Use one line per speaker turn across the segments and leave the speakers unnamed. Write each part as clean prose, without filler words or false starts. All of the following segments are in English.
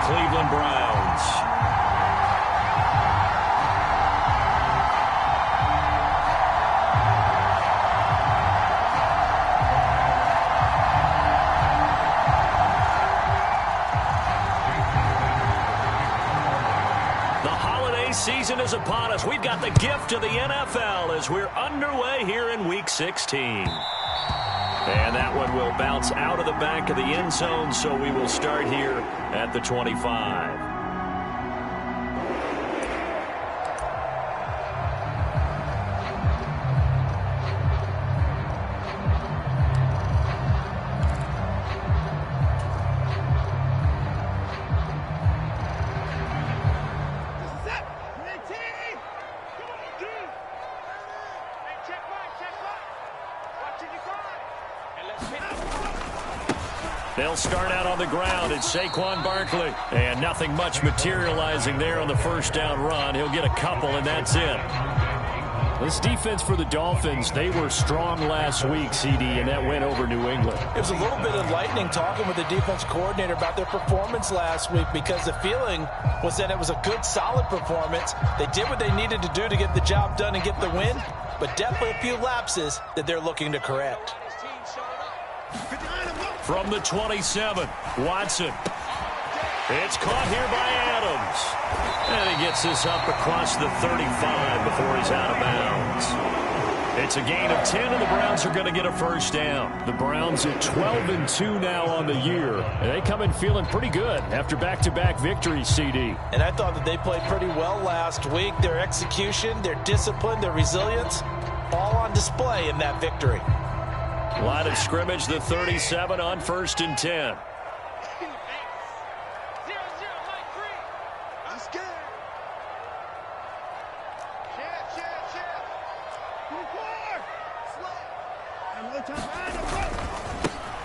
Cleveland Browns. Season is upon us. We've got the gift of the NFL as we're underway here in Week 16. And that one will bounce out of the back of the end zone, so we will start here at the 25. They'll start out on the ground. It's Saquon Barkley. And nothing much materializing there on the first down run. He'll get a couple, and that's it. This defense for the Dolphins, they were strong last week, CD, and that went over New England.
It was a little bit enlightening talking with the defense coordinator about their performance last week because the feeling was that it was a good, solid performance. They did what they needed to do to get the job done and get the win, but definitely a few lapses that they're looking to correct.
From the 27, Watson. It's caught here by Adams. And he gets this up across the 35 before he's out of bounds. It's a gain of 10, and the Browns are going to get a first down. The Browns at 12-2 now on the year. And they come in feeling pretty good after back-to-back victories, CD.
And I thought that they played pretty well last week. Their execution, their discipline, their resilience, all on display in that victory.
Line of scrimmage, the 37 on 1st and 10.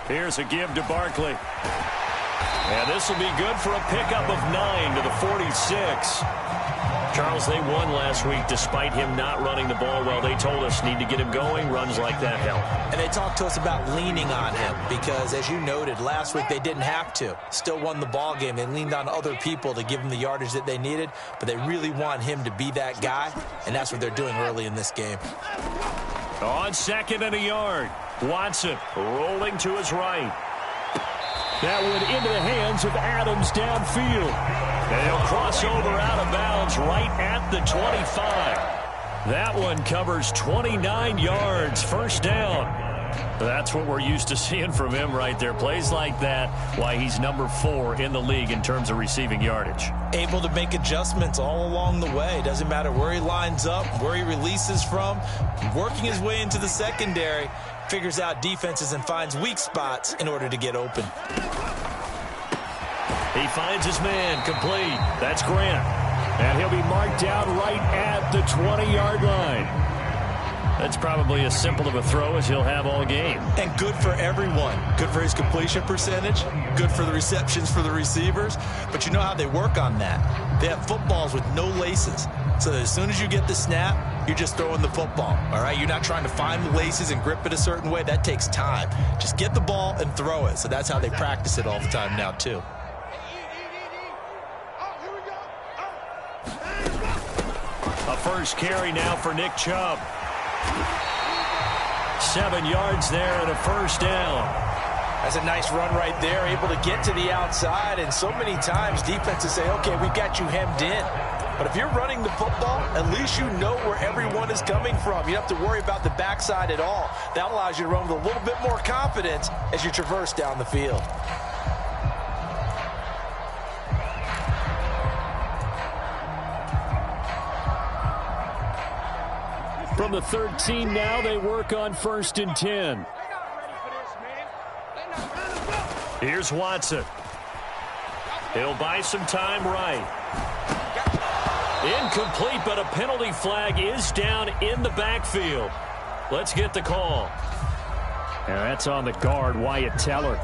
Here's a give to Barkley. And this will be good for a pickup of 9 to the 46. Charles, they won last week despite him not running the ball well. They told us need to get him going. Runs like that help.
And they talked to us about leaning on him because, as you noted, last week they didn't have to. Still won the ball game. They leaned on other people to give them the yardage that they needed, but they really want him to be that guy, and that's what they're doing early in this game.
On 2nd and a yard, Watson rolling to his right. That one into the hands of Adams downfield. And he'll cross over out of bounds right at the 25. That one covers 29 yards, first down. That's what we're used to seeing from him right there. Plays like that, why he's number 4 in the league in terms of receiving yardage.
Able to make adjustments all along the way. Doesn't matter where he lines up, where he releases from. Working his way into the secondary, figures out defenses and finds weak spots in order to get open.
He finds his man, complete. That's Grant. And he'll be marked down right at the 20-yard line. That's probably as simple of a throw as he'll have all game.
And good for everyone. Good for his completion percentage. Good for the receptions for the receivers. But you know how they work on that. They have footballs with no laces. So that as soon as you get the snap, you're just throwing the football. All right? You're not trying to find the laces and grip it a certain way. That takes time. Just get the ball and throw it. So that's how they practice it all the time now, too.
A first carry now for Nick Chubb. 7 yards there and a first down.
That's a nice run right there, able to get to the outside. And so many times defenses say, okay, we got you hemmed in. But if you're running the football, at least you know where everyone is coming from. You don't have to worry about the backside at all. That allows you to run with a little bit more confidence as you traverse down the field.
From the 13 now, they work on 1st and 10. Here's Watson. He'll buy some time right. Incomplete, but a penalty flag is down in the backfield. Let's get the call. And that's on the guard, Wyatt Teller.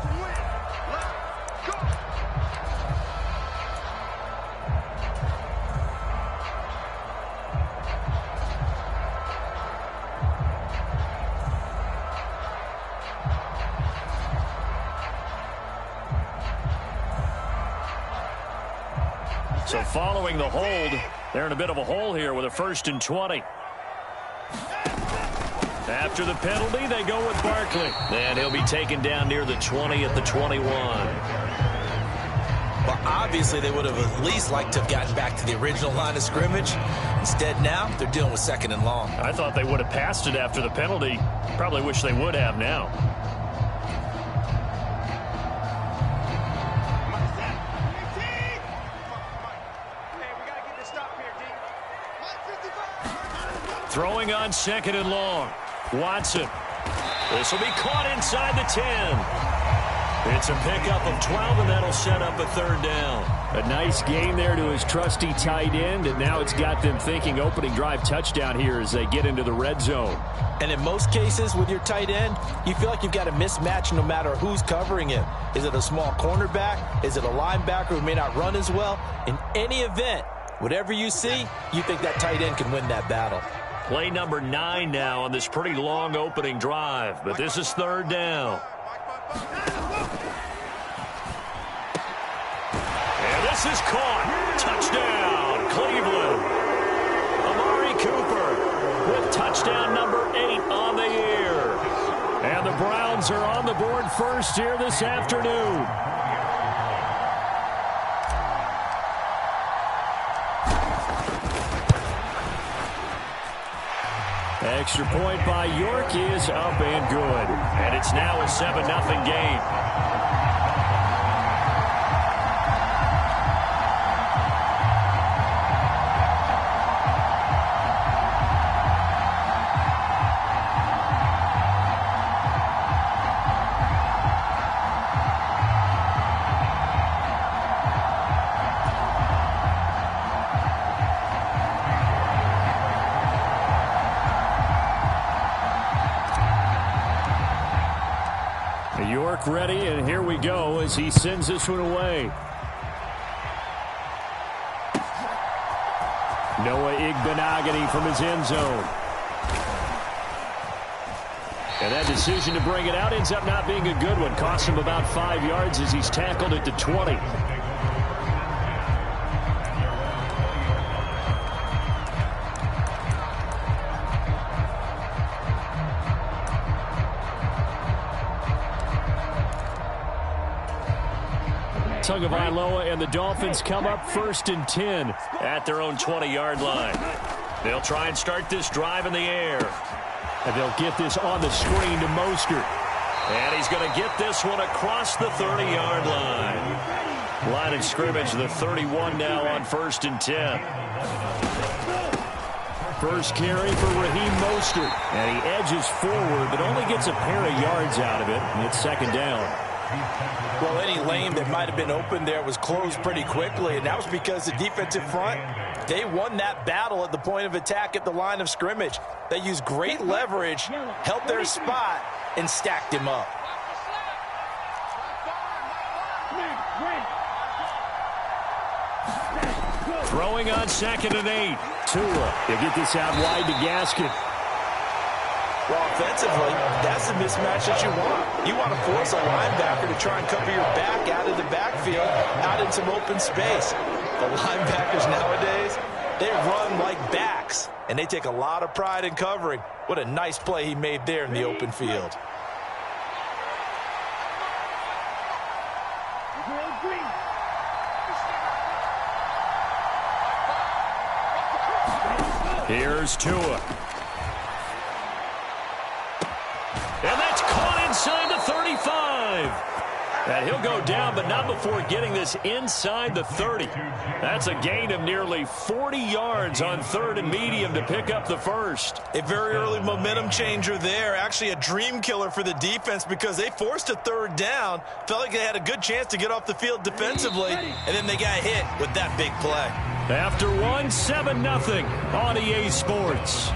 So following the hold, they're in a bit of a hole here with a 1st and 20. After the penalty, they go with Barkley. And he'll be taken down near the 20 at the 21.
Well, obviously, they would have at least liked to have gotten back to the original line of scrimmage. Instead, now, they're dealing with 2nd and long.
I thought they would have passed it after the penalty. Probably wish they would have now. Throwing on 2nd and long. Watson. This will be caught inside the 10. It's a pickup of 12, and that'll set up a 3rd down. A nice gain there to his trusty tight end, and now it's got them thinking opening drive touchdown here as they get into the red zone.
And in most cases with your tight end, you feel like you've got a mismatch no matter who's covering him. Is it a small cornerback? Is it a linebacker who may not run as well? In any event, whatever you see, you think that tight end can win that battle.
Play number 9 now on this pretty long opening drive, but this is 3rd down. And this is caught. Touchdown, Cleveland. Amari Cooper with touchdown number 8 on the year. And the Browns are on the board first here this afternoon. Extra point by York is up and good. And it's now a 7-0 game. York ready, and here we go as he sends this one away. Noah Igbenogany from his end zone. And that decision to bring it out ends up not being a good one. Costs him about 5 yards as he's tackled at the 20. Tagovailoa and the Dolphins come up 1st and 10 at their own 20-yard line. They'll try and start this drive in the air. And they'll get this on the screen to Mostert. And he's going to get this one across the 30-yard line. Line of scrimmage, the 31 now on 1st and 10. First carry for Raheem Mostert. And he edges forward, but only gets a pair of yards out of it. And it's 2nd down.
Well, any lane that might have been open there was closed pretty quickly, and that was because the defensive front, they won that battle at the point of attack at the line of scrimmage. They used great leverage, held their spot, and stacked him up.
Throwing on 2nd and 8. Tua, they get this out wide to Gaskin.
Well, offensively, that's the mismatch that you want. You want to force a linebacker to try and cover your back out of the backfield, out in some open space. The linebackers nowadays, they run like backs, and they take a lot of pride in covering. What a nice play he made there in the open field.
Here's Tua. And that's caught inside the 35. And he'll go down, but not before getting this inside the 30. That's a gain of nearly 40 yards on 3rd and medium to pick up the first.
A very early momentum changer there. Actually a dream killer for the defense because they forced a 3rd down. Felt like they had a good chance to get off the field defensively, and then they got hit with that big play.
After 7-0 on EA Sports.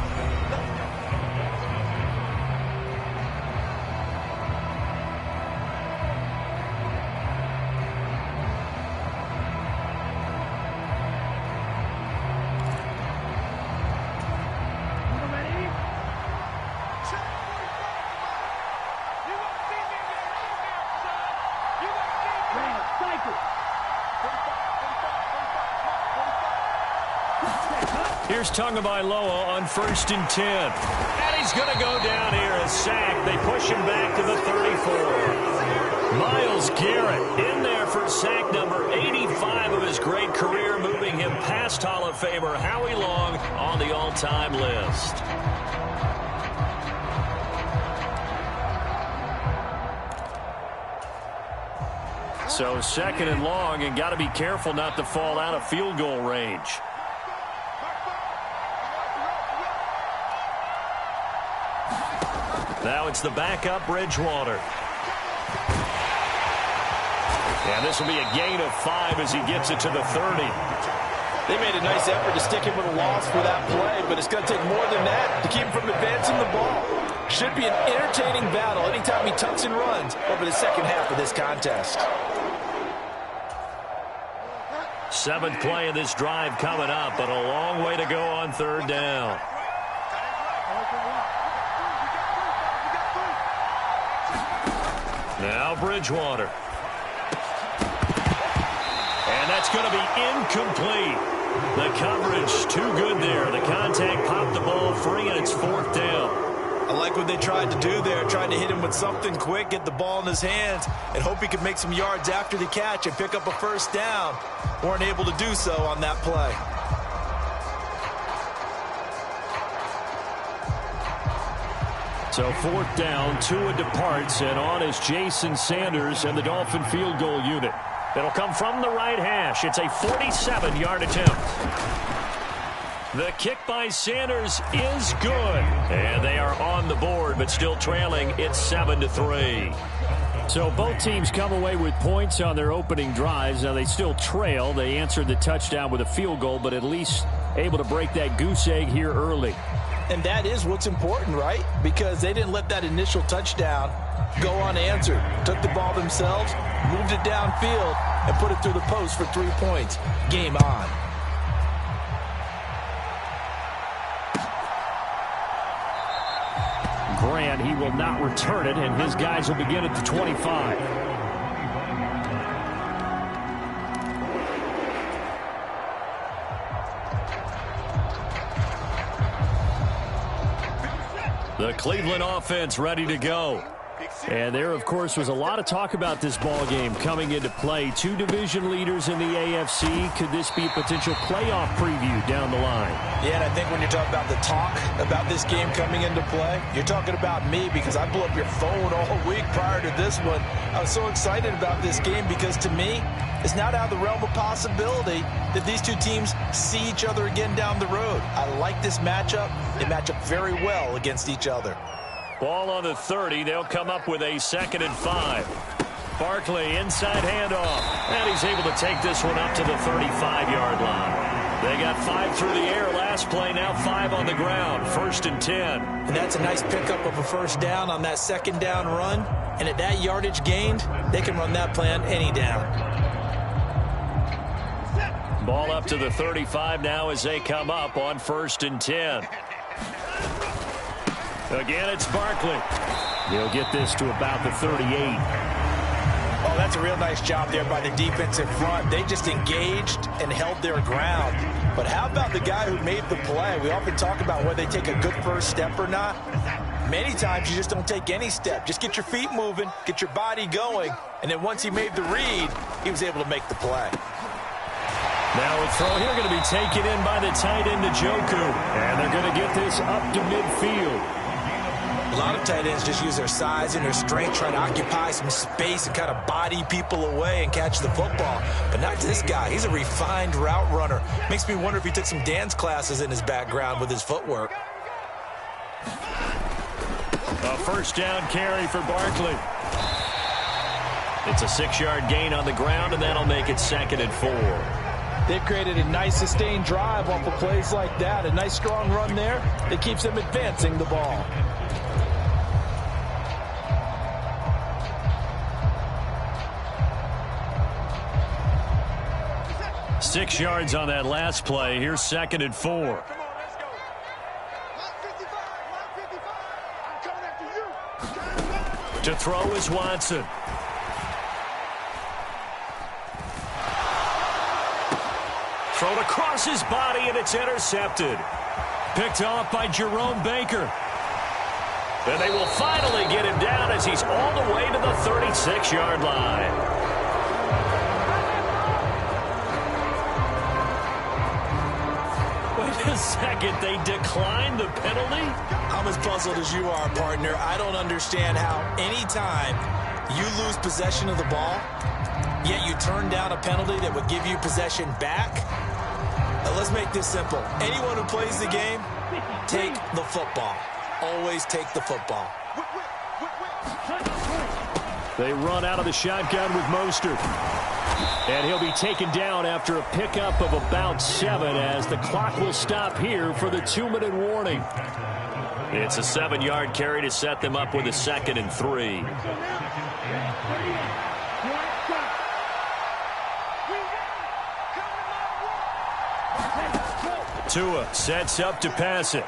Here's Tagovailoa on 1st and 10. And he's going to go down here as sacked. They push him back to the 34. Myles Garrett in there for sack number 85 of his great career, moving him past Hall of Famer Howie Long on the all-time list. So 2nd and long, and got to be careful not to fall out of field goal range. Now it's the backup, Bridgewater. And this will be a gain of 5 as he gets it to the 30.
They made a nice effort to stick him with a loss for that play, but it's going to take more than that to keep him from advancing the ball. Should be an entertaining battle anytime he tucks and runs over the second half of this contest.
7th play of this drive coming up, but a long way to go on 3rd down. Now Bridgewater. And that's going to be incomplete. The coverage too good there. The contact popped the ball free, and it's 4th down.
I like what they tried to do there, tried to hit him with something quick, get the ball in his hands, and hope he could make some yards after the catch and pick up a 1st down. Weren't able to do so on that play.
So 4th down, Tua departs, and on is Jason Sanders and the Dolphin field goal unit. It'll come from the right hash. It's a 47-yard attempt. The kick by Sanders is good. And they are on the board, but still trailing. It's 7-3. So both teams come away with points on their opening drives. Now they still trail. They answered the touchdown with a field goal, but at least able to break that goose egg here early.
And that is what's important, right? Because they didn't let that initial touchdown go unanswered. Took the ball themselves, moved it downfield, and put it through the post for 3 points. Game on.
Grant, he will not return it, and his guys will begin at the 25. The Cleveland offense ready to go. And there, of course, was a lot of talk about this ball game coming into play. 2 division leaders in the AFC. Could this be a potential playoff preview down the line?
Yeah, and I think when you're talking about the talk about this game coming into play, you're talking about me because I blew up your phone all week prior to this one. I was so excited about this game because, to me, it's not out of the realm of possibility that these two teams see each other again down the road. I like this matchup. They match up very well against each other.
Ball on the 30. They'll come up with a 2nd and 5. Barkley inside handoff. And he's able to take this one up to the 35-yard line. They got 5 through the air last play. Now 5 on the ground. 1st and 10.
And that's a nice pickup of a 1st down on that 2nd down run. And at that yardage gained, they can run that play on any down.
Ball up to the 35 now as they come up on 1st and 10. Again, it's Barkley. He'll get this to about the 38.
Oh, that's a real nice job there by the defense in front. They just engaged and held their ground. But how about the guy who made the play? We often talk about whether they take a good 1st step or not. Many times you just don't take any step. Just get your feet moving, get your body going, and then once he made the read, he was able to make the play.
Now a throw here going to be taken in by the tight end, Njoku. And they're going to get this up to midfield.
A lot of tight ends just use their size and their strength, trying to occupy some space and kind of body people away and catch the football. But not this guy. He's a refined route runner. Makes me wonder if he took some dance classes in his background with his footwork.
A 1st down carry for Barkley. It's a 6-yard gain on the ground, and that'll make it 2nd and 4.
They've created a nice sustained drive off of plays like that. A nice strong run there that keeps them advancing the ball.
Six yards on that last play. Here's 2nd and 4. To throw is Watson. thrown across his body, and it's intercepted. Picked off by Jerome Baker. And they will finally get him down as he's all the way to the 36-yard line. Wait a second, they declined the penalty?
I'm as puzzled as you are, partner. I don't understand how anytime you lose possession of the ball, yet you turn down a penalty that would give you possession back. Now, let's make this simple. Anyone who plays the game, take the football. Always take the football.
They run out of the shotgun with Mostert. And he'll be taken down after a pickup of about 7 as the clock will stop here for the 2-minute warning. It's a 7-yard carry to set them up with a 2nd and 3. Tua sets up to pass it.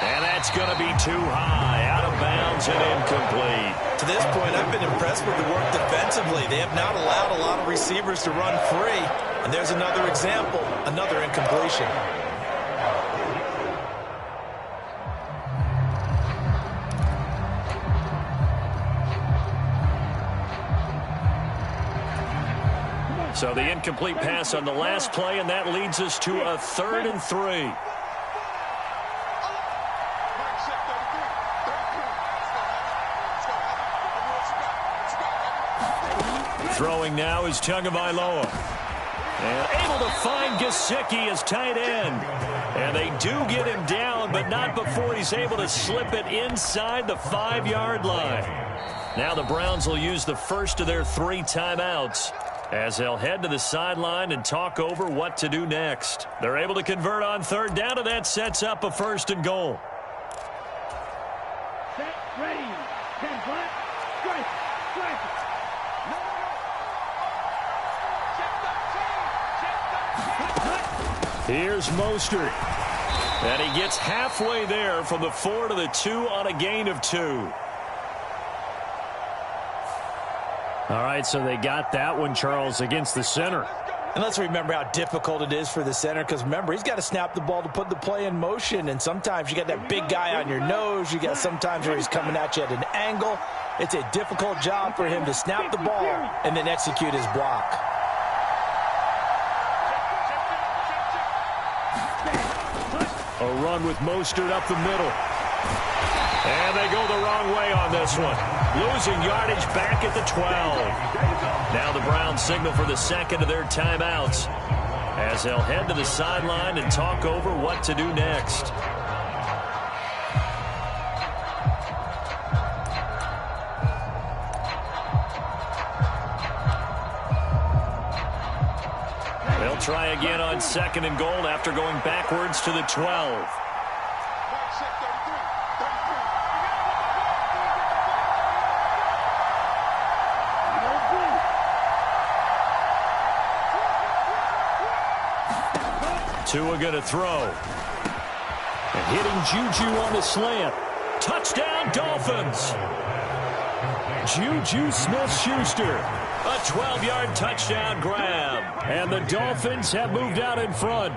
And that's going to be too high, out of bounds and incomplete.
To this point, I've been impressed with the work defensively. They have not allowed a lot of receivers to run free. And there's another example, another incompletion.
So the incomplete pass on the last play, and that leads us to a 3rd and 3. Throwing now is Tagovailoa. And able to find Gesicki as tight end. And they do get him down, but not before he's able to slip it inside the 5-yard line. Now the Browns will use the first of their 3 timeouts as they'll head to the sideline and talk over what to do next. They're able to convert on 3rd down, and that sets up a 1st and goal.
Set, ready, 10 flat, strike, strike.
Here's Mostert. And he gets halfway there from the 4 to the 2 on a gain of 2. All right, so they got that one, Charles, against the center.
And let's remember how difficult it is for the center, because remember, he's got to snap the ball to put the play in motion, and sometimes you got that big guy on your nose. You got sometimes where he's coming at you at an angle. It's a difficult job for him to snap the ball and then execute his block.
A run with Mostert up the middle. And they go the wrong way on this one. Losing yardage back at the 12. Now the Browns signal for the 2nd of their timeouts as they'll head to the sideline and talk over what to do next. They'll try again on 2nd and goal after going backwards to the 12. Tua going to throw. And hitting Juju on the slant. Touchdown, Dolphins. Juju Smith-Schuster. A 12-yard touchdown grab. And the Dolphins have moved out in front.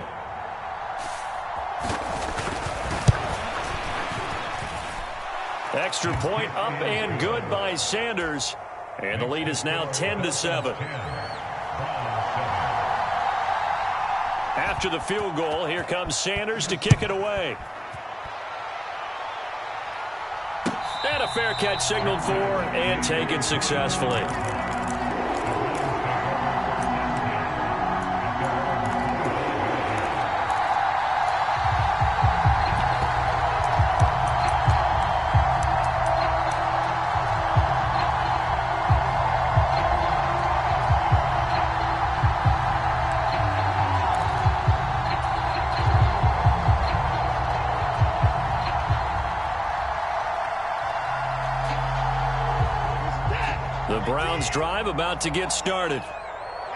Extra point up and good by Sanders. And the lead is now 10-7. After the field goal, here comes Sanders to kick it away. And a fair catch signaled for and taken successfully. The Browns drive about to get started.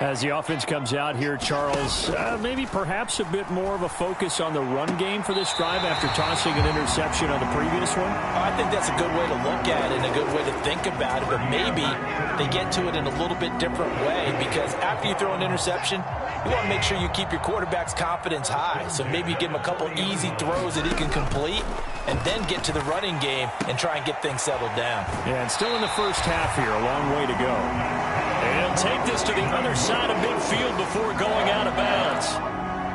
As the offense comes out here, Charles, maybe perhaps a bit more of a focus on the run game for this drive after tossing an interception on the previous one?
I think that's a good way to look at it and a good way to think about it, but maybe they get to it in a little bit different way, because after you throw an interception, you want to make sure you keep your quarterback's confidence high. So maybe you give him a couple easy throws that he can complete and then get to the running game and try and get things settled down.
Yeah, and still in the first half here, a long way to go. And take this to the other side of midfield before going out of bounds.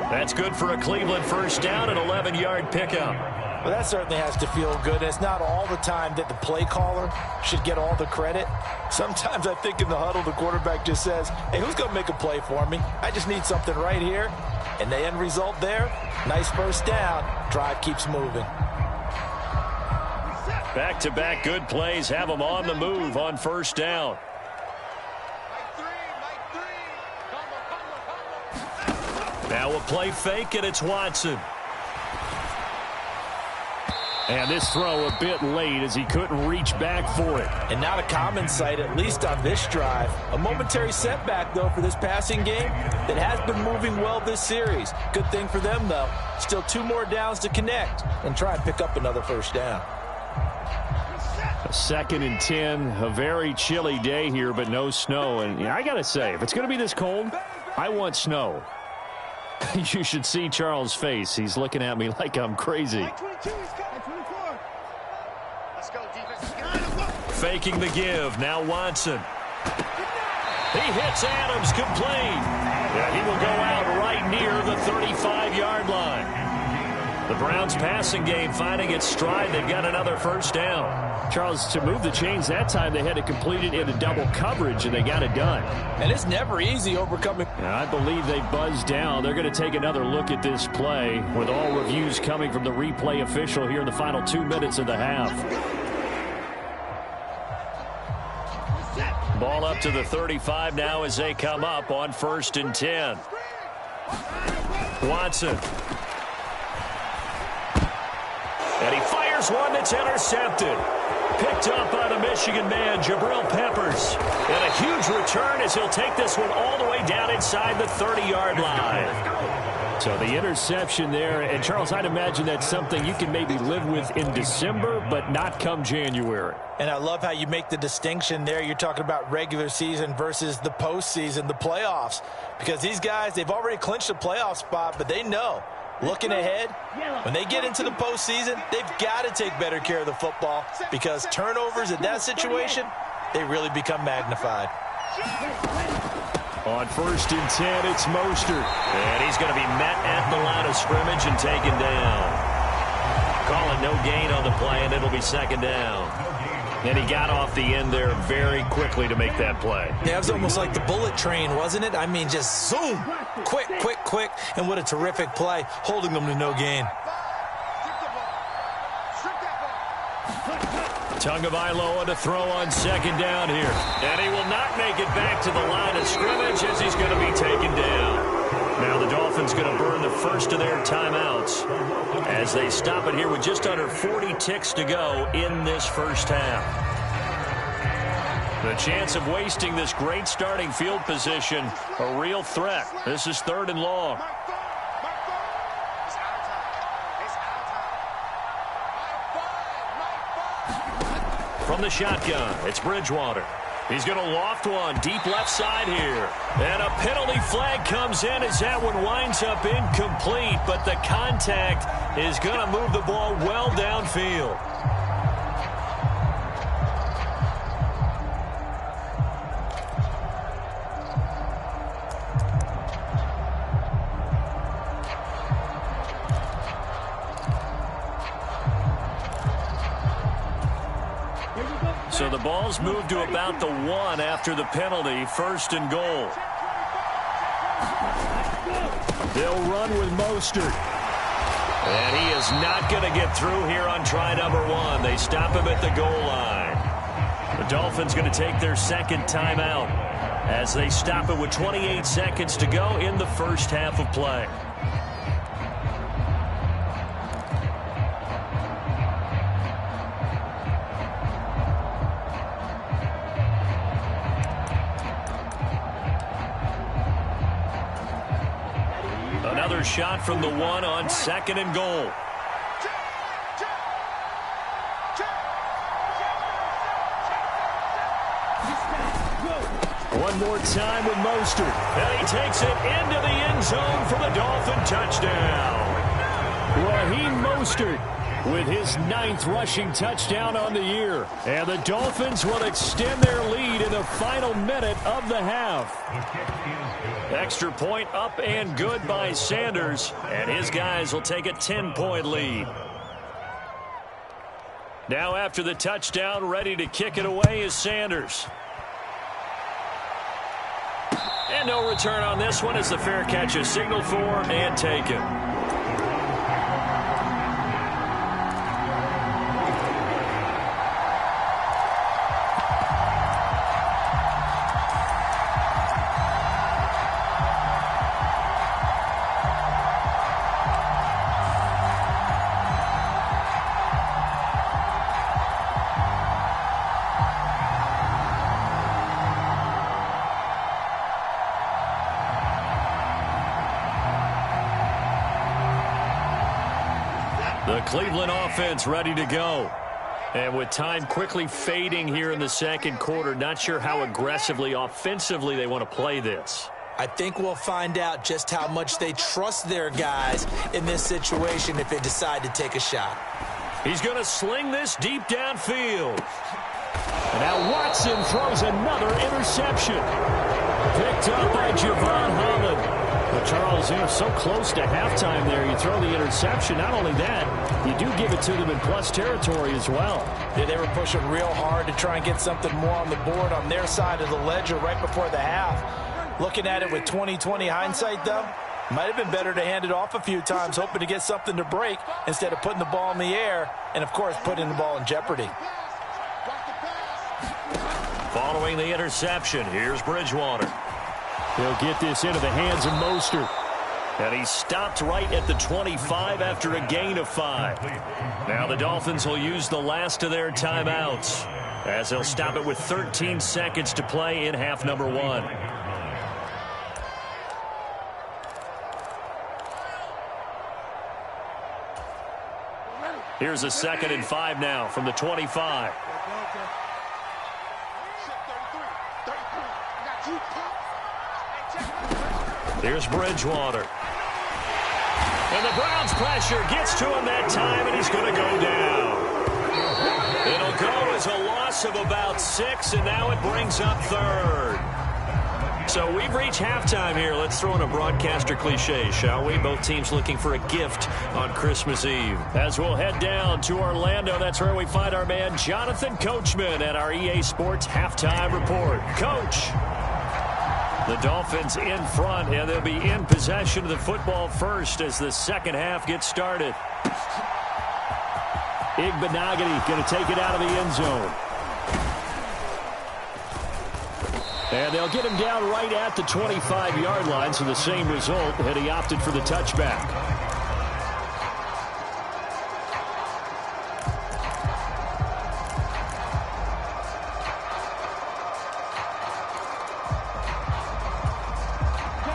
That's good for a Cleveland first down, an 11-yard pickup.
Well, that certainly has to feel good. It's not all the time that the play caller should get all the credit. Sometimes I think in the huddle, the quarterback just says, hey, who's going to make a play for me? I just need something right here. And the end result there, nice first down. Drive keeps moving.
Back-to-back good plays have them on the move on first down. Now a play fake, and it's Watson. And this throw a bit late as he couldn't reach back for it.
And not a common sight, at least on this drive. A momentary setback, though, for this passing game that has been moving well this series. Good thing for them, though. Still 2 more downs to connect and try and pick up another first down.
A 2nd and 10, a very chilly day here, but no snow. And I got to say, if it's going to be this cold, I want snow. You should see Charles' face. He's looking at me like I'm crazy. Faking the give. Now Watson. He hits Adams complete. Yeah, he will go out right near the 35-yard line. The Browns passing game finding its stride. They've got another first down. Charles, to move the chains that time, they had to complete it into double coverage, and they got it done.
And it's never easy overcoming.
I believe they buzzed down. They're going to take another look at this play, with all reviews coming from the replay official here in the final 2 minutes of the half. Ball up to the 35 now as they come up on 1st and 10. Watson. And he fires one that's intercepted. Picked up by the Michigan man, Jabril Peppers. And a huge return as he'll take this one all the way down inside the 30-yard line. So the interception there. And, Charles, I'd imagine that's something you can maybe live with in December, but not come January.
And I love how you make the distinction there. You're talking about regular season versus the postseason, the playoffs. Because these guys, they've already clinched a playoff spot, but they know, looking ahead, when they get into the postseason, they've got to take better care of the football because turnovers in that situation, they really become magnified.
On 1st and 10, it's Mostert. And he's going to be met at the line of scrimmage and taken down. Calling no gain on the play, and it'll be 2nd down. And he got off the end there very quickly to make that play.
Yeah, it was almost like the bullet train, wasn't it? I mean, just zoom. Quick, quick, quick. And what a terrific play, holding them to no gain.
Tagovailoa to throw on 2nd down here. And he will not make it back to the line of scrimmage as he's going to be taken down. Now the Dolphins going to burn the first of their timeouts as they stop it here with just under 40 ticks to go in this first half. The chance of wasting this great starting field position, a real threat. This is 3rd and long. From the shotgun, it's Bridgewater. He's going to loft one deep left side here. And a penalty flag comes in as that one winds up incomplete. But the contact is going to move the ball well downfield. So the ball's moved to about the 1 after the penalty, 1st and goal. They'll run with Mostert. And he is not going to get through here on try number 1. They stop him at the goal line. The Dolphins going to take their 2nd timeout as they stop it with 28 seconds to go in the first half of play. Another shot from the 1 on 2nd and goal. One more time with Mostert. And he takes it into the zone for the Dolphin touchdown. Raheem Mostert with his 9th rushing touchdown on the year. And the Dolphins will extend their lead in the final minute of the half. Extra point up and good by Sanders. And his guys will take a 10-point lead. Now after the touchdown, ready to kick it away is Sanders. And no return on this one as the fair catch is signaled for and taken. The Cleveland offense ready to go. And with time quickly fading here in the second quarter, not sure how aggressively, offensively they want to play this.
I think we'll find out just how much they trust their guys in this situation if they decide to take a shot.
He's going to sling this deep downfield. And now Watson throws another interception. Picked up by Javon Holland. But Charles, they're so close to halftime there. You throw the interception. Not only that, you do give it to them in plus territory as well.
Yeah, they were pushing real hard to try and get something more on the board on their side of the ledger right before the half. Looking at it with 20/20 hindsight, though, might have been better to hand it off a few times, hoping to get something to break instead of putting the ball in the air and, of course, putting the ball in jeopardy.
Following the interception, here's Bridgewater. He'll get this into the hands of Mostert. And he stopped right at the 25 after a gain of 5. Now the Dolphins will use the last of their timeouts as they'll stop it with 13 seconds to play in half number 1. Here's a 2nd and 5 now from the 25. Here's Bridgewater. And the Browns' pressure gets to him that time, and he's going to go down. It'll go as a loss of about 6, and now it brings up 3rd. So we've reached halftime here. Let's throw in a broadcaster cliche, shall we? Both teams looking for a gift on Christmas Eve. As we'll head down to Orlando, that's where we find our man Jonathan Coachman at our EA Sports Halftime Report. Coach. The Dolphins in front, and they'll be in possession of the football first as the second half gets started. Igbenogany going to take it out of the end zone. And they'll get him down right at the 25-yard line, so the same result, and he opted for the touchback.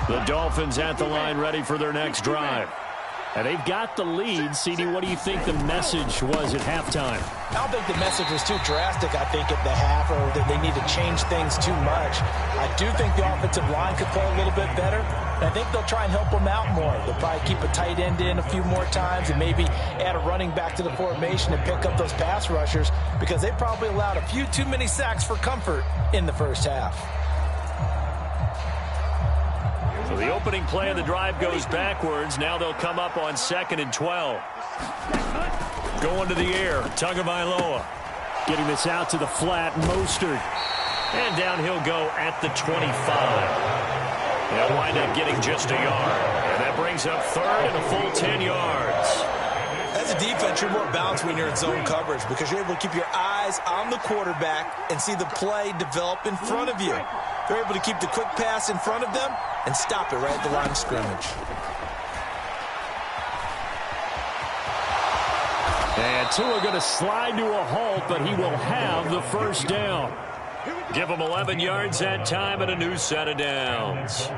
The Dolphins at the line ready for their next drive. And they've got the lead. CD, what do you think the message was at halftime?
I don't think the message was too drastic, I think, at the half, or that they need to change things too much. I do think the offensive line could play a little bit better. And I think they'll try and help them out more. They'll probably keep a tight end in a few more times and maybe add a running back to the formation and pick up those pass rushers because they probably allowed a few too many sacks for comfort in the first half.
So the opening play of the drive goes backwards. Now they'll come up on 2nd and 12. Going to the air, Tagovailoa. Getting this out to the flat, Mostert. And down he'll go at the 25. They'll wind up getting just a yard. And that brings up 3rd and a full 10 yards.
As a defense, you're more balanced when you're in zone coverage because you're able to keep your eyes on the quarterback and see the play develop in front of you. They're able to keep the quick pass in front of them and stop it right at the line of scrimmage.
And Tua going to slide to a halt, but he will have the first down. Give him 11 yards that time and a new set of downs.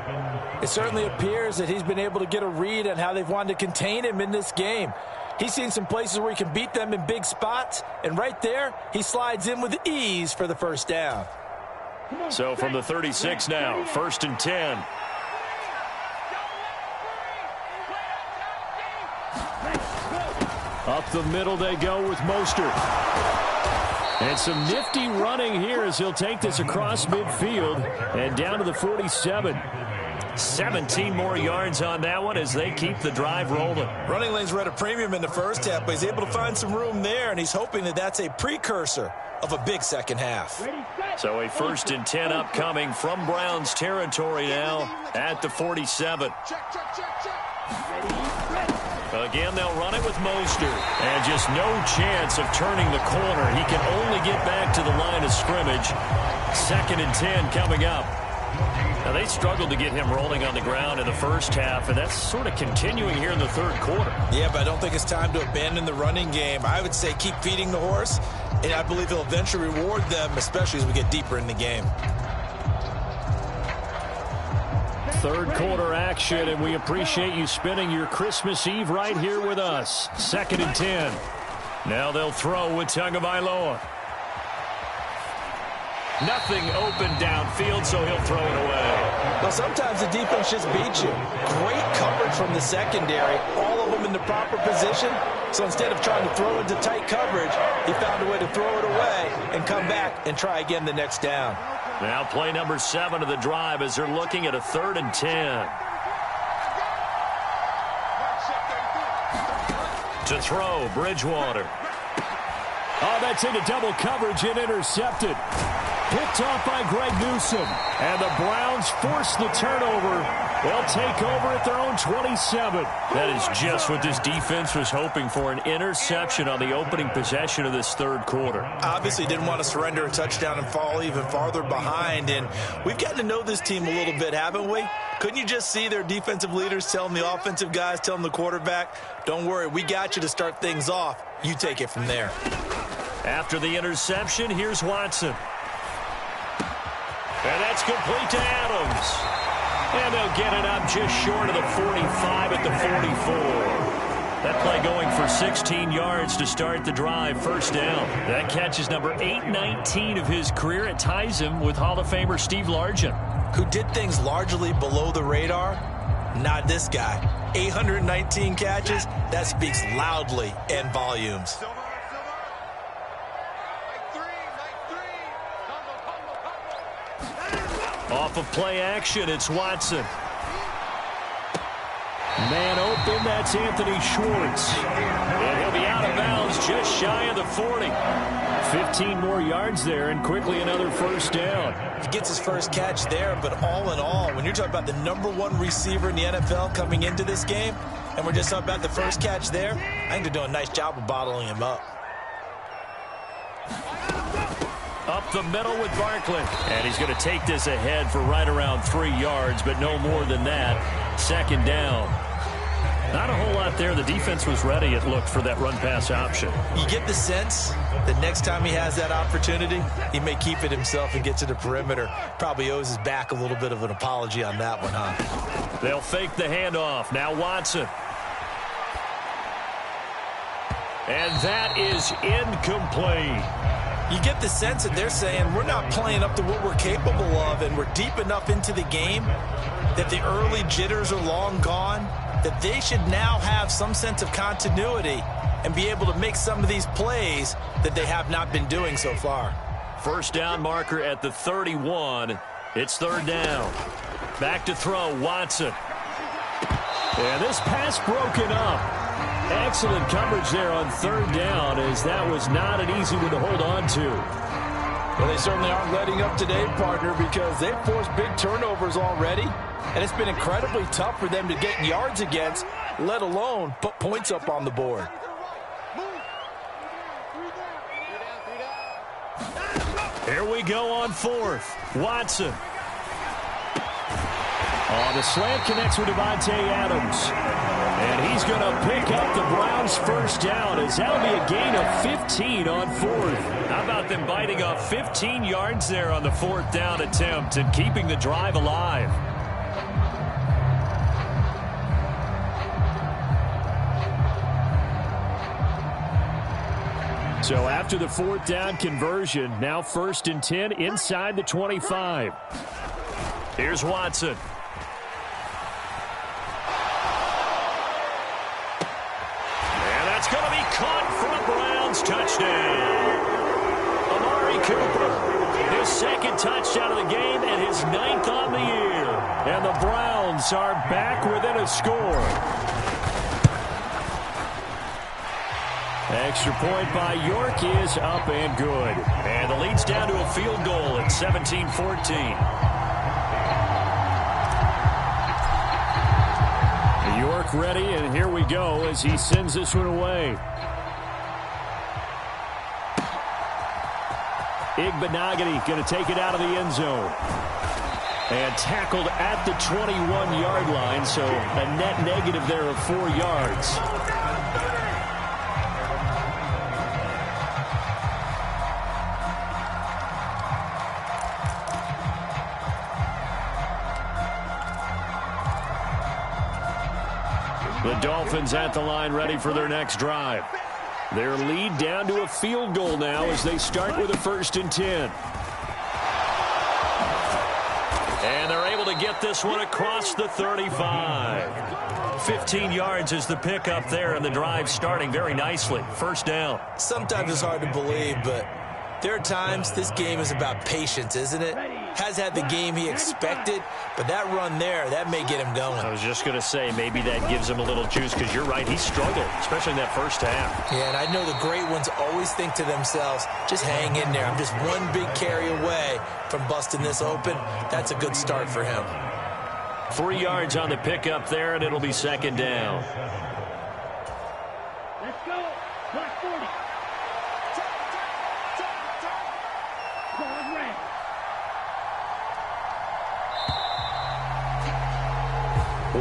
It certainly appears that he's been able to get a read on how they've wanted to contain him in this game. He's seen some places where he can beat them in big spots, and right there, he slides in with ease for the first down.
So from the 36 now, 1st and 10. Up the middle they go with Mostert. And some nifty running here as he'll take this across midfield and down to the 47. 17 more yards on that one as they keep the drive rolling.
Running lanes were at a premium in the first half, but he's able to find some room there, and he's hoping that that's a precursor of a big second half.
So a 1st and 10 upcoming from Browns territory now at the 47. Again, they'll run it with Mostert. And just no chance of turning the corner. He can only get back to the line of scrimmage. 2nd and 10 coming up. Now, they struggled to get him rolling on the ground in the first half, and that's sort of continuing here in the third quarter.
Yeah, but I don't think it's time to abandon the running game. I would say keep feeding the horse, and I believe he'll eventually reward them, especially as we get deeper in the game.
Third quarter action, and we appreciate you spending your Christmas Eve right here with us. 2nd and 10. Now they'll throw with Tagovailoa. Nothing open downfield, so he'll throw it away.
Well, sometimes the defense just beats you. Great coverage from the secondary, all of them in the proper position. So instead of trying to throw into tight coverage, he found a way to throw it away and come back and try again the next down.
Now play number 7 of the drive as they're looking at a 3rd and 10. To throw, Bridgewater. Oh, that's into double coverage and intercepted. Picked off by Greg Newsome. And the Browns force the turnover. They'll take over at their own 27. That is just what this defense was hoping for, an interception on the opening possession of this third quarter.
Obviously didn't want to surrender a touchdown and fall even farther behind. And we've gotten to know this team a little bit, haven't we? Couldn't you just see their defensive leaders telling the offensive guys, telling the quarterback, don't worry, we got you to start things off. You take it from there.
After the interception, here's Watson. And that's complete to Adams. And they'll get it up just short of the 45 at the 44. That play going for 16 yards to start the drive. First down. That catch is number 819 of his career. It ties him with Hall of Famer Steve Largent.
Who did things largely below the radar? Not this guy. 819 catches. That speaks loudly in volumes.
Off of play action, it's Watson. Man open, that's Anthony Schwartz. And he'll be out of bounds just shy of the 40. 15 more yards there, and quickly another first down.
He gets his first catch there, but all in all, when you're talking about the #1 receiver in the NFL coming into this game, and we're just talking about the first catch there, I think they're doing a nice job of bottling him up.
Up the middle with Barkley. And he's going to take this ahead for right around 3 yards, but no more than that. 2nd down. Not a whole lot there. The defense was ready, it looked, for that run-pass option.
You get the sense that next time he has that opportunity, he may keep it himself and get to the perimeter. Probably owes his back a little bit of an apology on that one, huh?
They'll fake the handoff. Now Watson. And that is incomplete.
You get the sense that they're saying we're not playing up to what we're capable of, and we're deep enough into the game that the early jitters are long gone, that they should now have some sense of continuity and be able to make some of these plays that they have not been doing so far.
First down marker at the 31. It's 3rd down. Back to throw, Watson. And this pass broken up. Excellent coverage there on 3rd down, as that was not an easy one to hold on to.
Well, they certainly aren't letting up today, partner, because they've forced big turnovers already, and it's been incredibly tough for them to get yards against, let alone put points up on the board.
Here we go on 4th. Watson. The slant connects with Devontae Adams. And he's going to pick up the Browns' first down, as that'll be a gain of 15 on 4th. How about them biting off 15 yards there on the 4th down attempt and keeping the drive alive? So after the 4th down conversion, now 1st and 10 inside the 25. Here's Watson. Dolphins are back within a score. Extra point by York is up and good. And the lead's down to a field goal at 17-14. York ready, and here we go as he sends this one away. Igbenogany going to take it out of the end zone. And tackled at the 21-yard line, so a net negative there of 4 yards. The Dolphins at the line ready for their next drive. Their lead down to a field goal now as they start with a 1st and 10. And they're able to get this one across the 35. 15 yards is the pickup there, and the drive starting very nicely. 1st down.
Sometimes it's hard to believe, but there are times this game is about patience, isn't it? Has had the game he expected, but that run there, that may get him going.
I was just going to say, maybe that gives him a little juice, because you're right, he struggled, especially in that 1st half.
Yeah, and I know the great ones always think to themselves, just hang in there. I'm just one big carry away from busting this open. That's a good start for him.
3 yards on the pickup there, and it'll be 2nd down.
Let's go. Block 40. Ball red.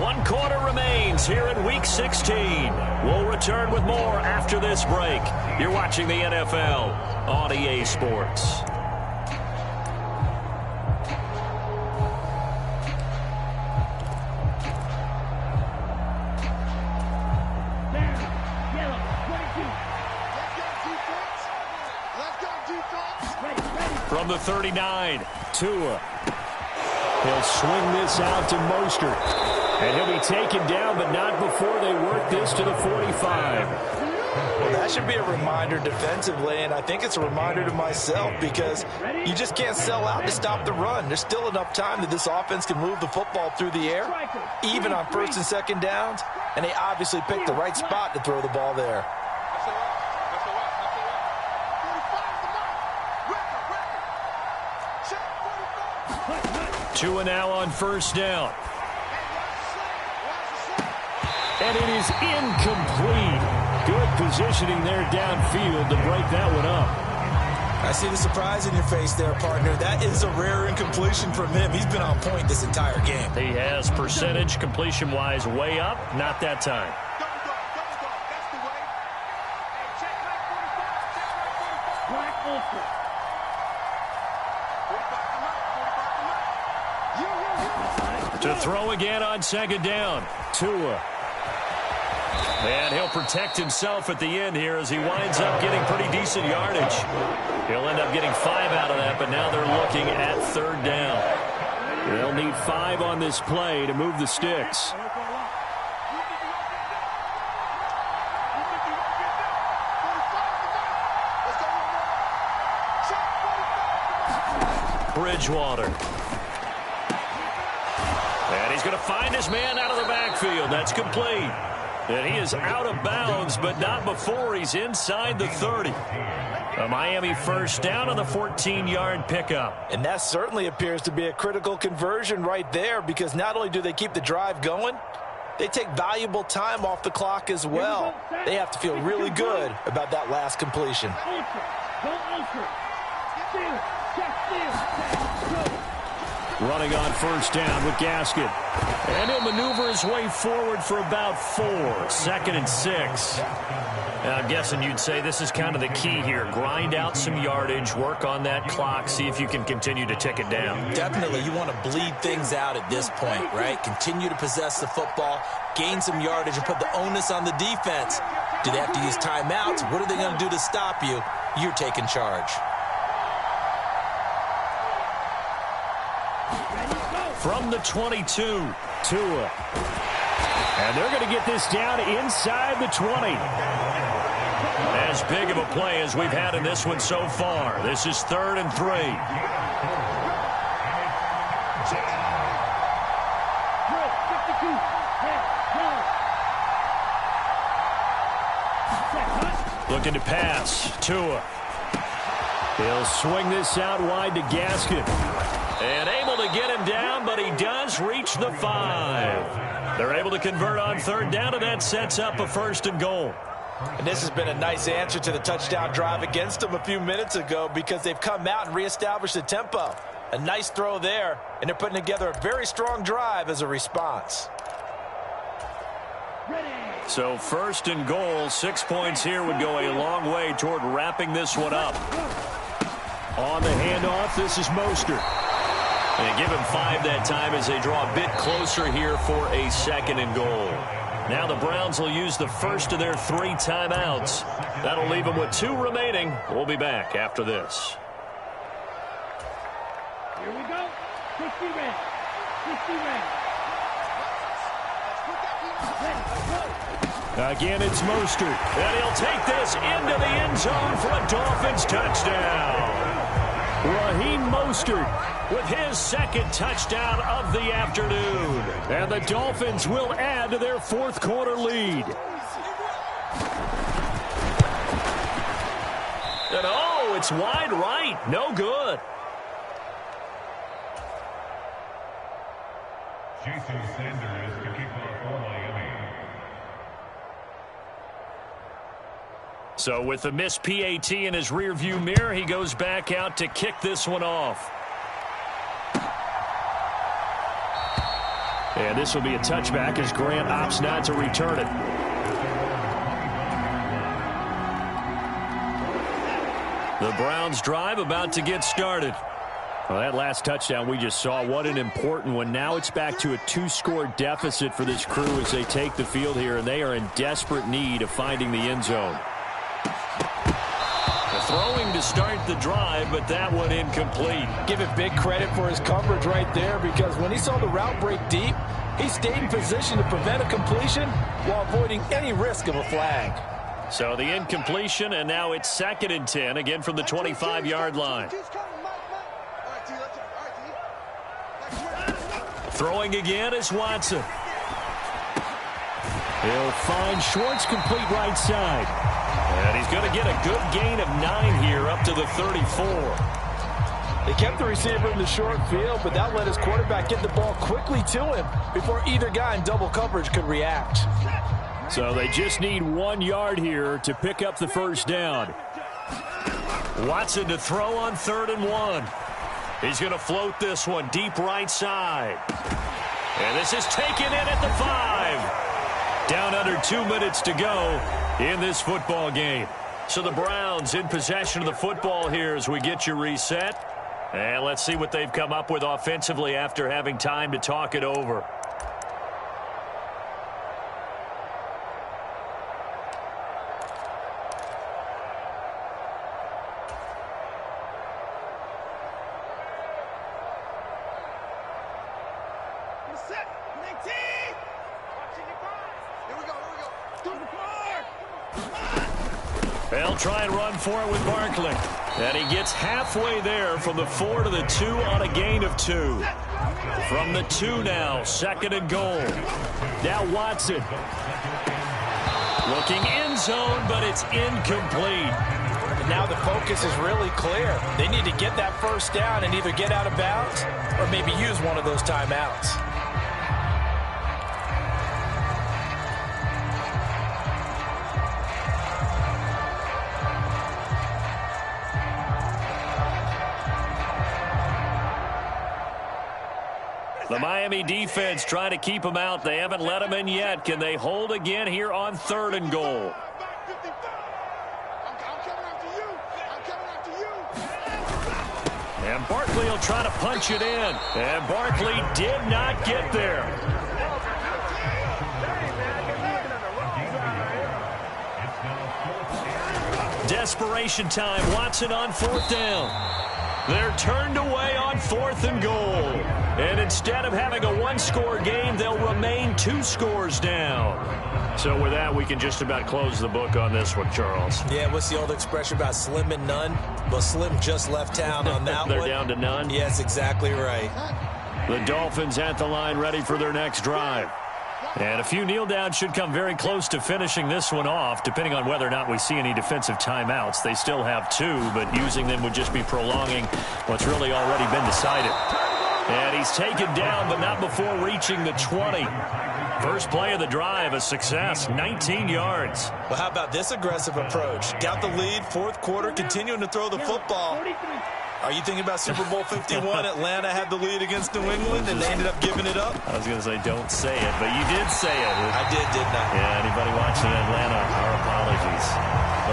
One quarter remains here in Week 16. We'll return with more after this break. You're watching the NFL on EA Sports. From the 39, Tua. He'll swing this out to Mostert. And he'll be taken down, but not before they work this to the 45.
Well, that should be a reminder defensively, and I think it's a reminder to myself because you just can't sell out to stop the run. There's still enough time that this offense can move the football through the air, even on 1st and 2nd downs, and they obviously picked the right spot to throw the ball there.
Tua now on 1st down. And it is incomplete. Good positioning there downfield to break that one up.
I see the surprise in your face there, partner. That is a rare incompletion from him. He's been on point this entire game.
He has percentage completion-wise way up. Not that time. To throw again on 2nd down. Tua. And he'll protect himself at the end here as he winds up getting pretty decent yardage. He'll end up getting 5 out of that, but now they're looking at 3rd down. They'll need 5 on this play to move the sticks. Bridgewater. And he's going to find his man out of the backfield. That's complete. And he is out of bounds, but not before he's inside the 30. A Miami 1st down on the 14-yard pickup.
And that certainly appears to be a critical conversion right there because not only do they keep the drive going, they take valuable time off the clock as well. They have to feel really good about that last completion.
Running on 1st down with Gaskin. And he'll maneuver his way forward for about 4. 2nd and 6. And I'm guessing you'd say this is kind of the key here. Grind out some yardage, work on that clock, see if you can continue to tick it down.
Definitely. You want to bleed things out at this point, right? Continue to possess the football, gain some yardage, and put the onus on the defense. Do they have to use timeouts? What are they going to do to stop you? You're taking charge.
From the 22, Tua. And they're going to get this down inside the 20. As big of a play as we've had in this one so far. This is 3rd and 3. Looking to pass. Tua. He'll swing this out wide to Gaskin. And able to get him down, but he does reach the 5. They're able to convert on third down, and that sets up a 1st and goal.
And this has been a nice answer to the touchdown drive against them a few minutes ago because they've come out and reestablished the tempo. A nice throw there, and they're putting together a very strong drive as a response.
So 1st and goal, 6 points here would go a long way toward wrapping this one up. On the handoff, this is Mostert. And give him 5 that time as they draw a bit closer here for a 2nd and goal. Now the Browns will use the first of their 3 timeouts. That'll leave them with 2 remaining. We'll be back after this.
Here we go. 60 red. 60 red.
Again, it's Mostert. And he'll take this into the end zone for a Dolphins touchdown. Raheem Mostert with his 2nd touchdown of the afternoon. And the Dolphins will add to their 4th quarter lead. And oh, it's wide right. No good.
Jason Sanders to kick off for Miami.
So with the missed PAT in his rearview mirror, he goes back out to kick this one off. And this will be a touchback as Grant opts not to return it. The Browns drive about to get started. Well, that last touchdown we just saw, what an important one. Now it's back to a 2-score deficit for this crew as they take the field here, and they are in desperate need of finding the end zone. Throwing to start the drive, but that one incomplete.
Give it big credit for his coverage right there because when he saw the route break deep, he stayed in position to prevent a completion while avoiding any risk of a flag.
So the incompletion, and now it's 2nd and 10, again from the 25-yard line. Throwing again is Watson. He'll find Schwartz complete right side. And he's going to get a good gain of 9 here up to the 34.
They kept the receiver in the short field, but that let his quarterback get the ball quickly to him before either guy in double coverage could react.
So they just need 1 yard here to pick up the 1st down. Watson to throw on 3rd and 1. He's going to float this one deep right side. And this is taken in at the 5. Down under 2 minutes to go in this football game. So the Browns in possession of the football here as we get you reset. And let's see what they've come up with offensively after having time to talk it over. They'll try and run for it with Barkley. And he gets halfway there from the 4 to the 2 on a gain of 2. From the 2 now, 2nd and goal. Now Watson. Looking end zone, but it's incomplete.
And now the focus is really clear. They need to get that 1st down and either get out of bounds or maybe use one of those timeouts.
The Miami defense trying to keep them out. They haven't let them in yet. Can they hold again here on 3rd and goal? And Barkley will try to punch it in. And Barkley did not get there. Desperation time. Watson on 4th down. They're turned away on 4th and goal. And instead of having a 1-score game, they'll remain 2 scores down. So with that, we can just about close the book on this one, Charles.
Yeah, what's the old expression about slim and none? Well, Slim just left town on that
They're
one.
down to none?
Yes, exactly right.
The Dolphins at the line ready for their next drive. And a few kneel downs should come very close to finishing this one off, depending on whether or not we see any defensive timeouts. They still have 2, but using them would just be prolonging what's really already been decided. And he's taken down, but not before reaching the 20. First play of the drive, a success, 19 yards.
Well, how about this aggressive approach? Got the lead, fourth quarter, continuing to throw the football. Are you thinking about Super Bowl 51? Atlanta had the lead against New England, and they ended up giving it up?
I was going to say, don't say it, but you did say it.
I did, didn't I?
Yeah, anybody watching Atlanta, our apologies.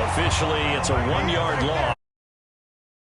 Officially, it's a 1-yard loss.